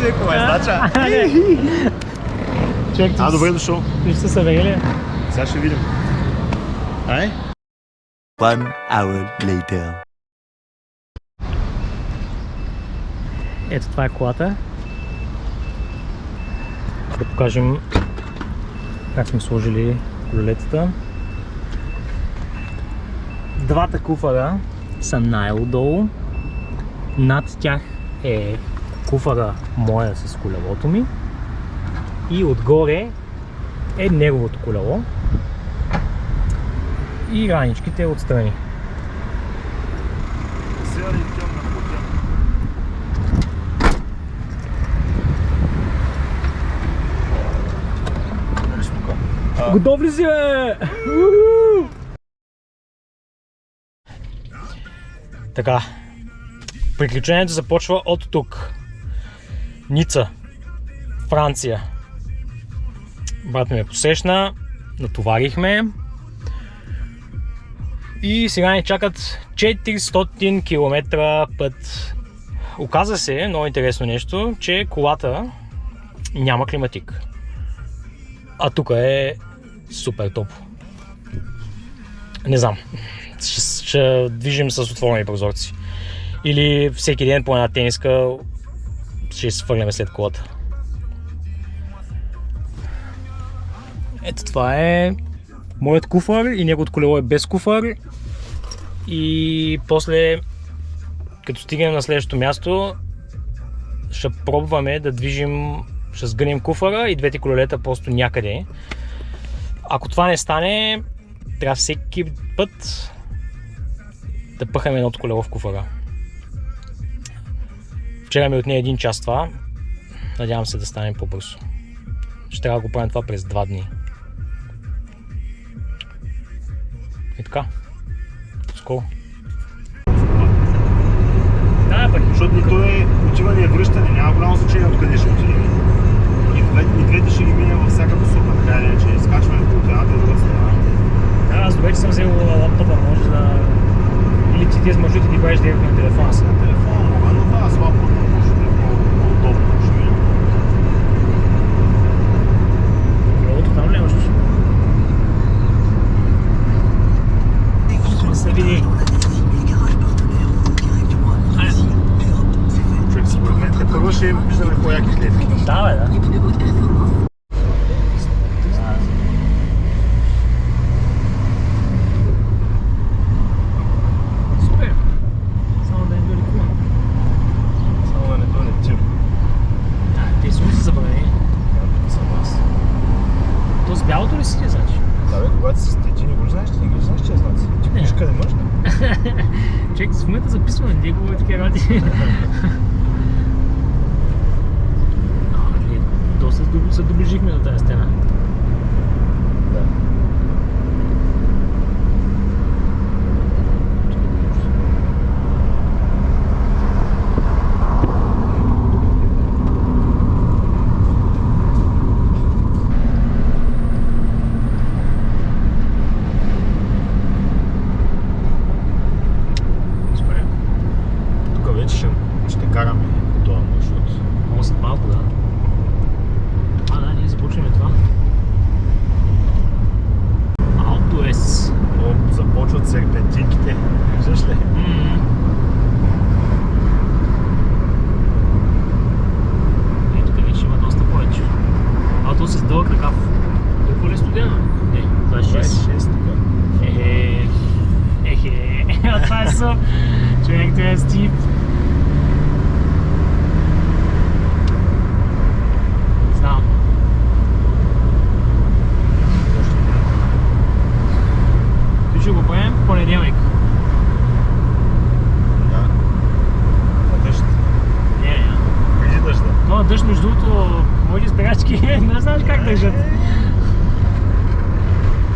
си, кога е знача? Добре дошъл. Вижте се, бе, Сега ще видим. Ай? 1 hour later. Ето това е колата. Да покажем как сме сложили колелетата. Двата куфара са най-отдолу. Над тях е куфара моя с колелото ми. И отгоре е неговото колело. И раничките отстрани. Готов ли си, бе? Така. Приключението започва от тук. Ница, Франция. Брат ми ме посрещна, натоварихме. И сега ни чакат 400 км път. Оказа се, много интересно нещо, че колата няма климатик. А тук е супер топло. Не знам. Ще движим с отворени прозорци. Или всеки ден по една тениска ще се свърляме след колата. Ето това е моят куфар и неговото колело е без куфар. И после, като стигнем на следващото място, ще пробваме да движим, ще сгънем куфара и двете колелета просто някъде. Ако това не стане, трябва всеки път да пъхаме едното колело в куфара. Вчера ми отне 1 час това, надявам се да стане по-бързо. Ще трябва да го правим това през 2 дни. И така, скоро. Да, пък. Защото нито е отиване и връщане, няма голямо значение откъде ще отидем. И двете ще ги минем във всяка посока, така или иначе изкачване по едната и другата страна. Да, аз добре, че съм взел лаптопа, може да... Или ти може да ти правиш директно на телефона си. На телефона мога, но да, с лаптопа може да е по-удобно, ще видим. Колелото там ли имаш? Ще се види. Човек, според мен те първо ще виждаме по-яки клетки. Да, бе, да. Супер! Само да не дойде кума. Само да не дойде тим. Те са се забрани. Съм аз. То с бялото ли си ти, значи? Да бе, когато си ти не го знаеш, ти не го знаеш, че е знаци. Ти Не. виж къде можеш да? Човек, в момента записваме, не говори такива работи. Доста се доближихме до тази стена. Да. Тук вече ще караме по този маршрут. Много след малко, да. Да, ние започваме това. Алто-С. Започват серпентинките. Виждаш ли? И тук вече има доста повече. Алто-С е дълъг ръкав. Толкова ли е студено? Не, 26. Това е съ. Човек, това е Стив. Знам. Ти ще го правим в понеделник. Да. На дъжд. Не. Преди дъжда. Но дъжд, между другото, моите спирачки, не знаеш как държат.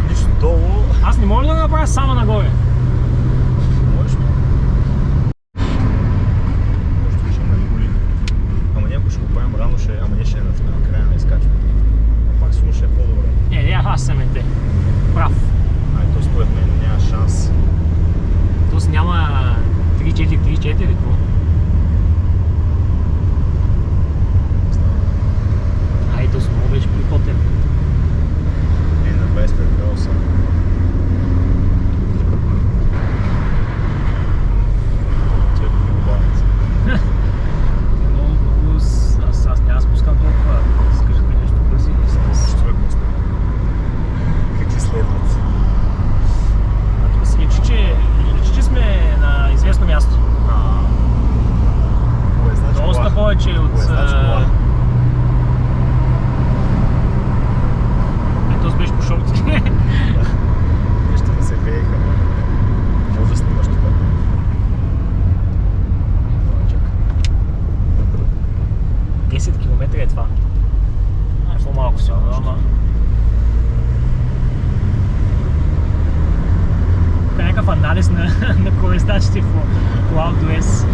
Нищо долу. Аз не мога да го направя само нагоре. Можеш ли? Може да ще ама голи. Ама някой ще го правим рано, ама не ще е на края на изкачването. Пак сигурно ще е по-добре. Аз съм те. Прав. То според мен няма шанс. Тоест няма 3-4 или какво? някакъв анализ на користачите по AutoS.